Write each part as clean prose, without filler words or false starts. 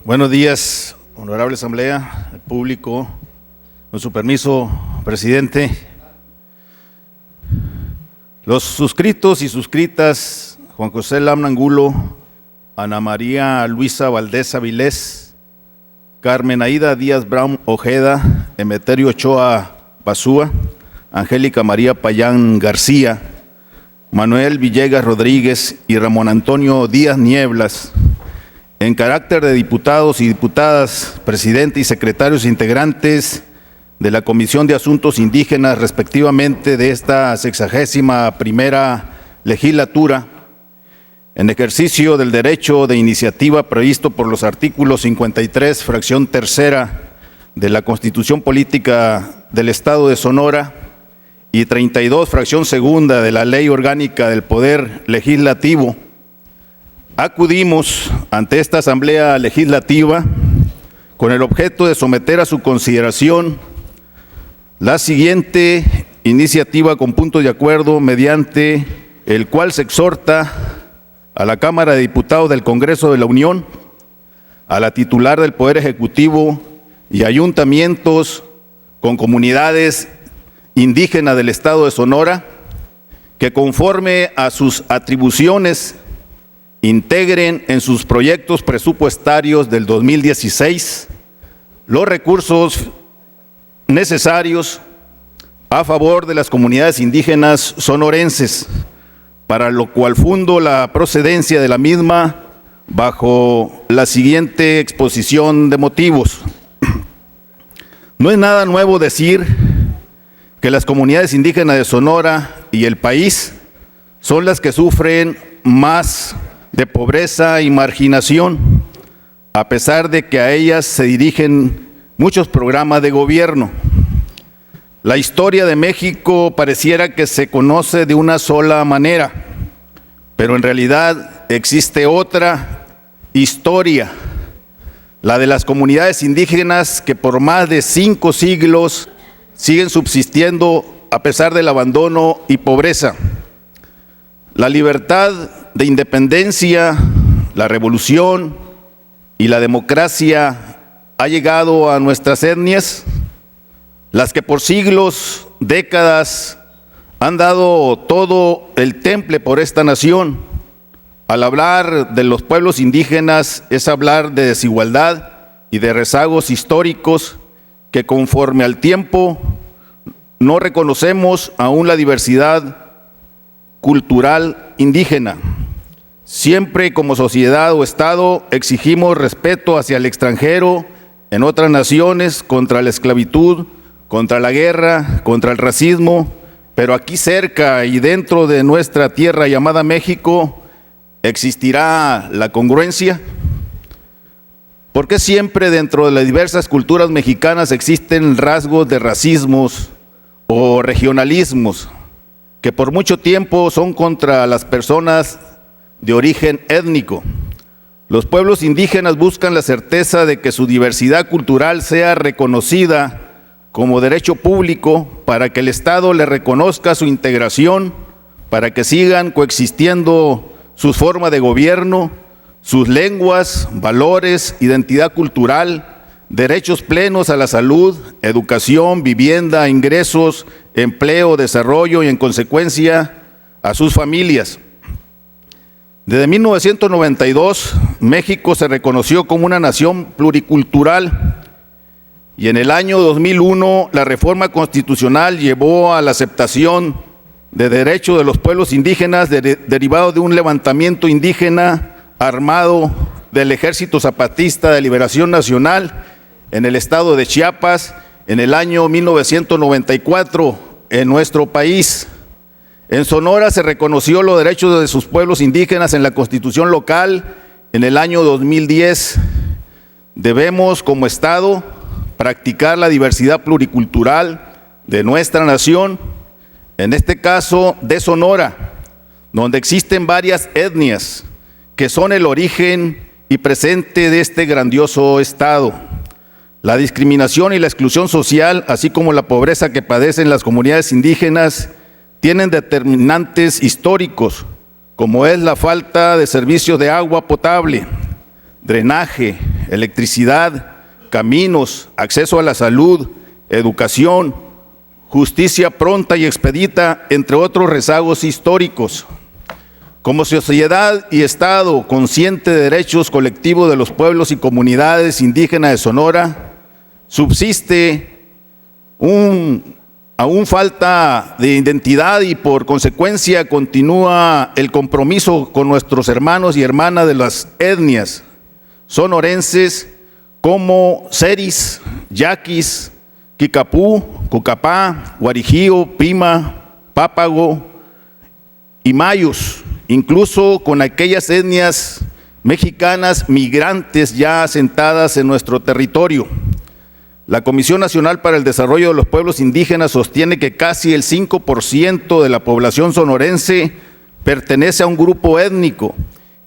Buenos días, honorable asamblea, el público. Con su permiso, presidente. Los suscritos y suscritas: Juan José Lamna Angulo, Ana María Luisa Valdés Avilés, Carmen Aida Díaz Brown Ojeda, Emeterio Ochoa Basúa, Angélica María Payán García, Manuel Villegas Rodríguez y Ramón Antonio Díaz Nieblas, en carácter de diputados y diputadas, presidente y secretarios integrantes de la Comisión de Asuntos Indígenas, respectivamente, de esta 61ª legislatura, en ejercicio del derecho de iniciativa previsto por los artículos 53, fracción tercera de la Constitución Política del Estado de Sonora y 32, fracción segunda de la Ley Orgánica del Poder Legislativo, acudimos ante esta Asamblea Legislativa con el objeto de someter a su consideración la siguiente iniciativa con puntos de acuerdo, mediante el cual se exhorta a la Cámara de Diputados del Congreso de la Unión, a la titular del Poder Ejecutivo y ayuntamientos con comunidades indígenas del Estado de Sonora, que conforme a sus atribuciones integren en sus proyectos presupuestarios del 2016 los recursos necesarios a favor de las comunidades indígenas sonorenses, para lo cual fundo la procedencia de la misma bajo la siguiente exposición de motivos. No es nada nuevo decir que las comunidades indígenas de Sonora y el país son las que sufren más de pobreza y marginación, a pesar de que a ellas se dirigen muchos programas de gobierno. La historia de México pareciera que se conoce de una sola manera, pero en realidad existe otra historia, la de las comunidades indígenas que por más de 5 siglos siguen subsistiendo a pesar del abandono y pobreza. La libertad de independencia, la revolución y la democracia ha llegado a nuestras etnias, las que por siglos, décadas, han dado todo el temple por esta nación. Al hablar de los pueblos indígenas es hablar de desigualdad y de rezagos históricos que, conforme al tiempo, no reconocemos aún la diversidad cultural indígena. Siempre como sociedad o Estado exigimos respeto hacia el extranjero en otras naciones, contra la esclavitud, contra la guerra, contra el racismo, pero aquí cerca y dentro de nuestra tierra llamada México, ¿existirá la congruencia? ¿Por qué siempre dentro de las diversas culturas mexicanas existen rasgos de racismos o regionalismos que por mucho tiempo son contra las personas de origen étnico? Los pueblos indígenas buscan la certeza de que su diversidad cultural sea reconocida como derecho público, para que el Estado le reconozca su integración, para que sigan coexistiendo sus formas de gobierno, sus lenguas, valores, identidad cultural, derechos plenos a la salud, educación, vivienda, ingresos, empleo, desarrollo y, en consecuencia, a sus familias. Desde 1992, México se reconoció como una nación pluricultural y en el año 2001 la reforma constitucional llevó a la aceptación de derechos de los pueblos indígenas derivado de un levantamiento indígena armado del Ejército Zapatista de Liberación Nacional en el estado de Chiapas en el año 1994 en nuestro país. En Sonora se reconoció los derechos de sus pueblos indígenas en la Constitución local en el año 2010. Debemos, como Estado, practicar la diversidad pluricultural de nuestra nación, en este caso de Sonora, donde existen varias etnias que son el origen y presente de este grandioso Estado. La discriminación y la exclusión social, así como la pobreza que padecen las comunidades indígenas, tienen determinantes históricos, como es la falta de servicios de agua potable, drenaje, electricidad, caminos, acceso a la salud, educación, justicia pronta y expedita, entre otros rezagos históricos. Como sociedad y Estado consciente de derechos colectivos de los pueblos y comunidades indígenas de Sonora, subsiste aún falta de identidad y por consecuencia continúa el compromiso con nuestros hermanos y hermanas de las etnias sonorenses como seris, yaquis, quicapú, cucapá, guarijío, pima, pápago y mayos, incluso con aquellas etnias mexicanas migrantes ya asentadas en nuestro territorio. La Comisión Nacional para el Desarrollo de los Pueblos Indígenas sostiene que casi el 5% de la población sonorense pertenece a un grupo étnico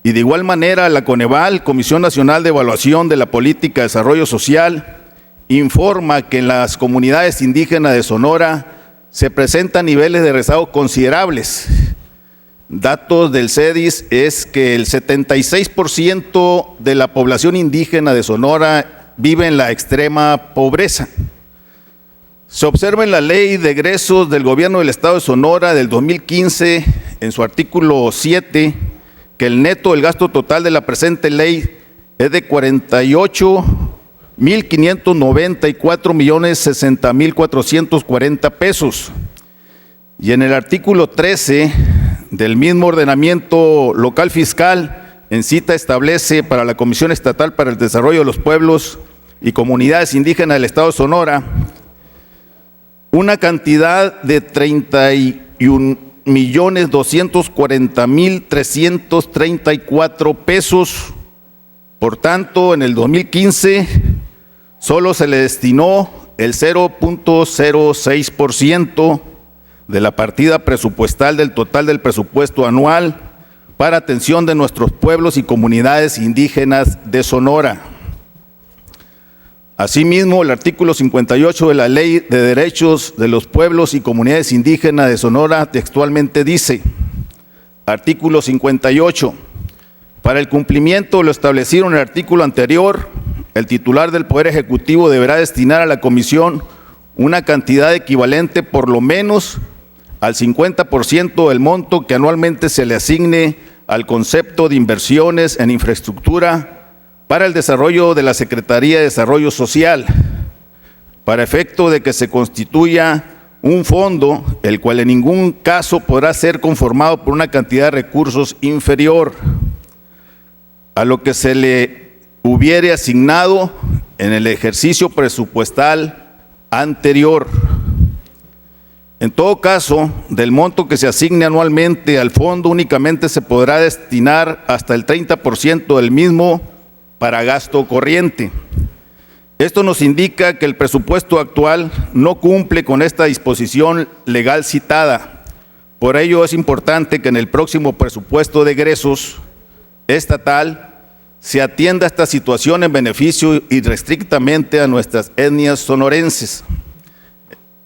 y de igual manera la Coneval, Comisión Nacional de Evaluación de la Política de Desarrollo Social, informa que en las comunidades indígenas de Sonora se presentan niveles de rezago considerables. Datos del CEDIS es que el 76% de la población indígena de Sonora vive en la extrema pobreza. Se observa en la Ley de Egresos del Gobierno del Estado de Sonora del 2015, en su artículo 7, que el neto del gasto total de la presente ley es de 48.594.060.440 pesos. Y en el artículo 13 del mismo ordenamiento local fiscal, en cita establece para la Comisión Estatal para el Desarrollo de los Pueblos y Comunidades Indígenas del Estado de Sonora una cantidad de 31.240.334 pesos. Por tanto, en el 2015 solo se le destinó el 0.06% de la partida presupuestal del total del presupuesto anual para atención de nuestros pueblos y comunidades indígenas de Sonora. Asimismo, el artículo 58 de la Ley de Derechos de los Pueblos y Comunidades Indígenas de Sonora textualmente dice, artículo 58, para el cumplimiento de lo establecido en el artículo anterior, el titular del Poder Ejecutivo deberá destinar a la Comisión una cantidad equivalente por lo menos al 50% del monto que anualmente se le asigne al concepto de inversiones en infraestructura para el desarrollo de la Secretaría de Desarrollo Social, para efecto de que se constituya un fondo, el cual en ningún caso podrá ser conformado por una cantidad de recursos inferior a lo que se le hubiere asignado en el ejercicio presupuestal anterior. En todo caso, del monto que se asigne anualmente al fondo únicamente se podrá destinar hasta el 30% del mismo para gasto corriente. Esto nos indica que el presupuesto actual no cumple con esta disposición legal citada. Por ello es importante que en el próximo presupuesto de egresos estatal se atienda esta situación en beneficio irrestrictamente a nuestras etnias sonorenses.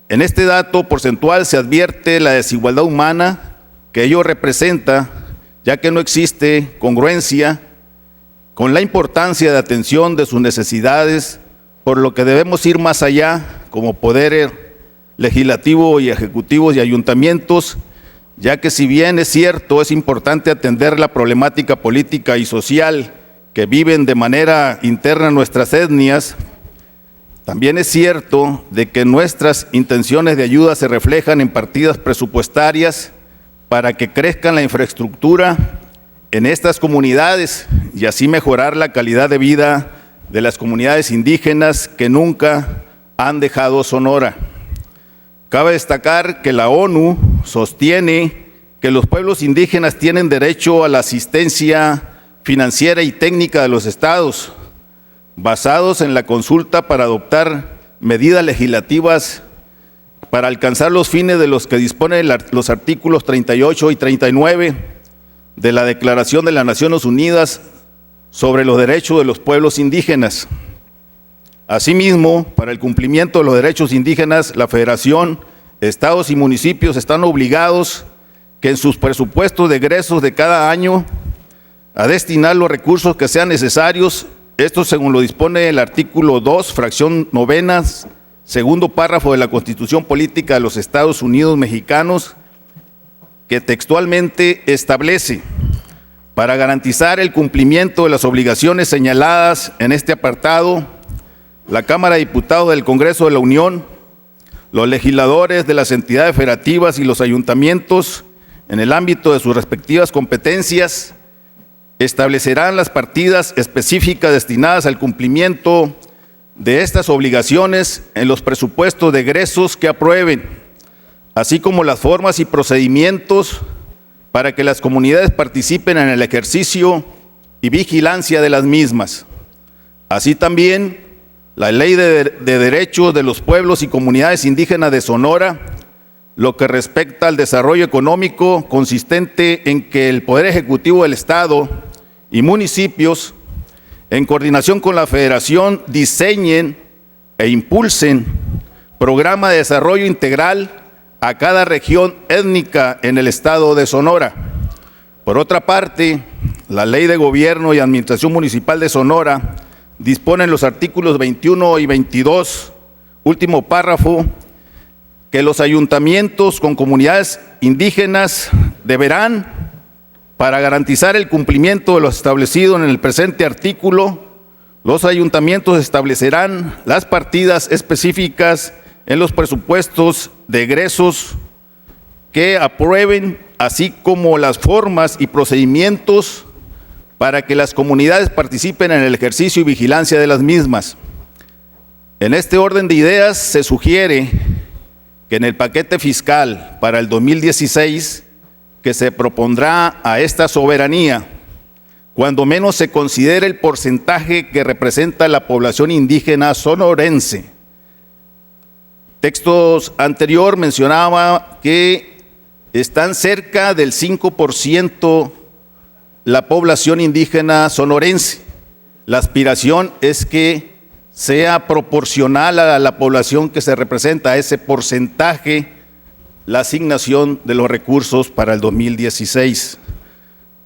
En este dato porcentual se advierte la desigualdad humana que ello representa, ya que no existe congruencia con la importancia de atención de sus necesidades, por lo que debemos ir más allá como poder legislativo y ejecutivo y ayuntamientos, ya que si bien es cierto, es importante atender la problemática política y social que viven de manera interna nuestras etnias, también es cierto de que nuestras intenciones de ayuda se reflejan en partidas presupuestarias para que crezca la infraestructura en estas comunidades y así mejorar la calidad de vida de las comunidades indígenas que nunca han dejado Sonora. Cabe destacar que la ONU sostiene que los pueblos indígenas tienen derecho a la asistencia financiera y técnica de los estados, basados en la consulta para adoptar medidas legislativas para alcanzar los fines de los que disponen los artículos 38 y 39 de la Declaración de las Naciones Unidas sobre los derechos de los pueblos indígenas. Asimismo, para el cumplimiento de los derechos indígenas, la Federación, estados y municipios están obligados que en sus presupuestos de egresos de cada año a destinar los recursos que sean necesarios Esto según lo dispone el artículo 2, fracción novena, segundo párrafo de la Constitución Política de los Estados Unidos Mexicanos, que textualmente establece: para garantizar el cumplimiento de las obligaciones señaladas en este apartado, la Cámara de Diputados del Congreso de la Unión, los legisladores de las entidades federativas y los ayuntamientos, en el ámbito de sus respectivas competencias, establecerán las partidas específicas destinadas al cumplimiento de estas obligaciones en los presupuestos de egresos que aprueben, así como las formas y procedimientos para que las comunidades participen en el ejercicio y vigilancia de las mismas. Así también, la Ley de Derechos de los Pueblos y Comunidades Indígenas de Sonora, lo que respecta al desarrollo económico, consistente en que el Poder Ejecutivo del Estado y municipios, en coordinación con la Federación, diseñen e impulsen programa de desarrollo integral a cada región étnica en el Estado de Sonora. Por otra parte, la Ley de Gobierno y Administración Municipal de Sonora dispone en los artículos 21 y 22, último párrafo, que los ayuntamientos con comunidades indígenas deberán, para garantizar el cumplimiento de lo establecido en el presente artículo, los ayuntamientos establecerán las partidas específicas en los presupuestos de egresos que aprueben, así como las formas y procedimientos para que las comunidades participen en el ejercicio y vigilancia de las mismas. En este orden de ideas se sugiere que en el paquete fiscal para el 2016 que se propondrá a esta soberanía, cuando menos se considere el porcentaje que representa la población indígena sonorense. Textos anterior mencionaba que están cerca del 5% la población indígena sonorense. La aspiración es que sea proporcional a la población que se representa, a ese porcentaje, la asignación de los recursos para el 2016.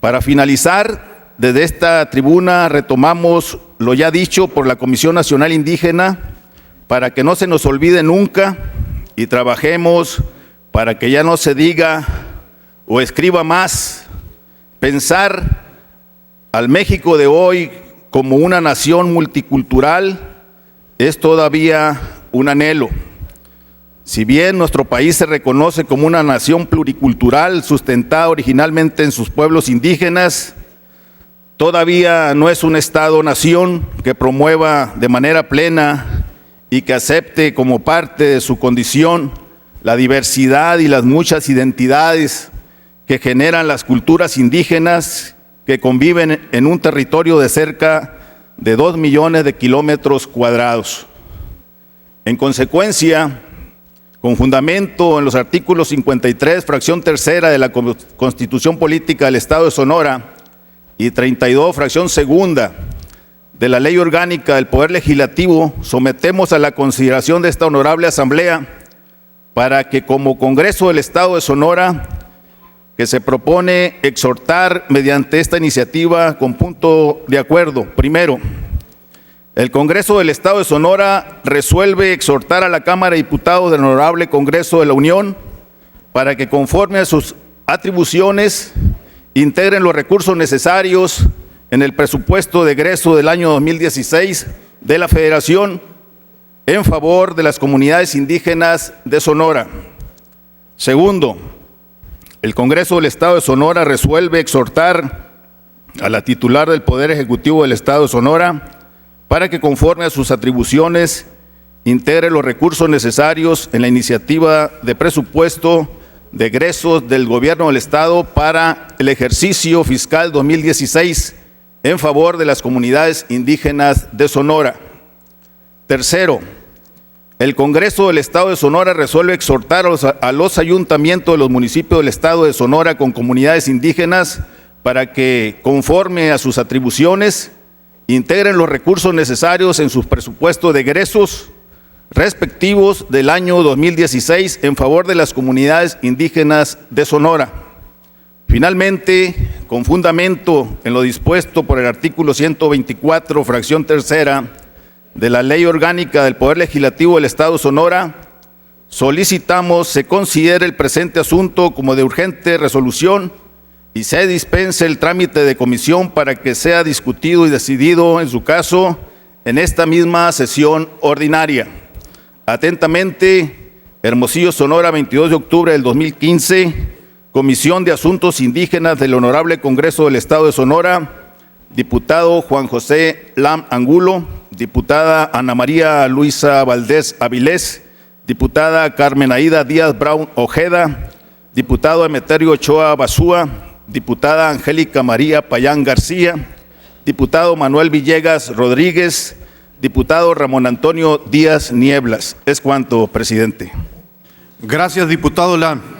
Para finalizar, desde esta tribuna retomamos lo ya dicho por la Comisión Nacional Indígena para que no se nos olvide nunca y trabajemos para que ya no se diga o escriba más. Pensar al México de hoy como una nación multicultural es todavía un anhelo. Si bien nuestro país se reconoce como una nación pluricultural sustentada originalmente en sus pueblos indígenas, todavía no es un Estado-nación que promueva de manera plena y que acepte como parte de su condición la diversidad y las muchas identidades que generan las culturas indígenas que conviven en un territorio de cerca de 2 millones de kilómetros cuadrados. En consecuencia, con fundamento en los artículos 53, fracción tercera de la Constitución Política del Estado de Sonora y 32, fracción segunda de la Ley Orgánica del Poder Legislativo, sometemos a la consideración de esta honorable Asamblea para que como Congreso del Estado de Sonora, que se propone exhortar mediante esta iniciativa con punto de acuerdo. Primero, el Congreso del Estado de Sonora resuelve exhortar a la Cámara de Diputados del Honorable Congreso de la Unión para que conforme a sus atribuciones integren los recursos necesarios en el presupuesto de egreso del año 2016 de la Federación en favor de las comunidades indígenas de Sonora. Segundo, el Congreso del Estado de Sonora resuelve exhortar a la titular del Poder Ejecutivo del Estado de Sonora para que conforme a sus atribuciones integre los recursos necesarios en la iniciativa de presupuesto de egresos del Gobierno del Estado para el ejercicio fiscal 2016 en favor de las comunidades indígenas de Sonora. Tercero, el Congreso del Estado de Sonora resuelve exhortar a los ayuntamientos de los municipios del Estado de Sonora con comunidades indígenas para que, conforme a sus atribuciones, integren los recursos necesarios en sus presupuestos de egresos respectivos del año 2016 en favor de las comunidades indígenas de Sonora. Finalmente, con fundamento en lo dispuesto por el artículo 124, fracción tercera, de la Ley Orgánica del Poder Legislativo del Estado de Sonora, solicitamos se considere el presente asunto como de urgente resolución y se dispense el trámite de comisión para que sea discutido y decidido en su caso en esta misma sesión ordinaria. Atentamente, Hermosillo, Sonora, 22 de octubre del 2015, Comisión de Asuntos Indígenas del Honorable Congreso del Estado de Sonora, diputado Juan José Lam Angulo, diputada Ana María Luisa Valdés Avilés, diputada Carmen Aida Díaz Brown Ojeda, diputado Emeterio Ochoa Basúa, diputada Angélica María Payán García, diputado Manuel Villegas Rodríguez, diputado Ramón Antonio Díaz Nieblas. Es cuanto, presidente. Gracias, diputado Lam.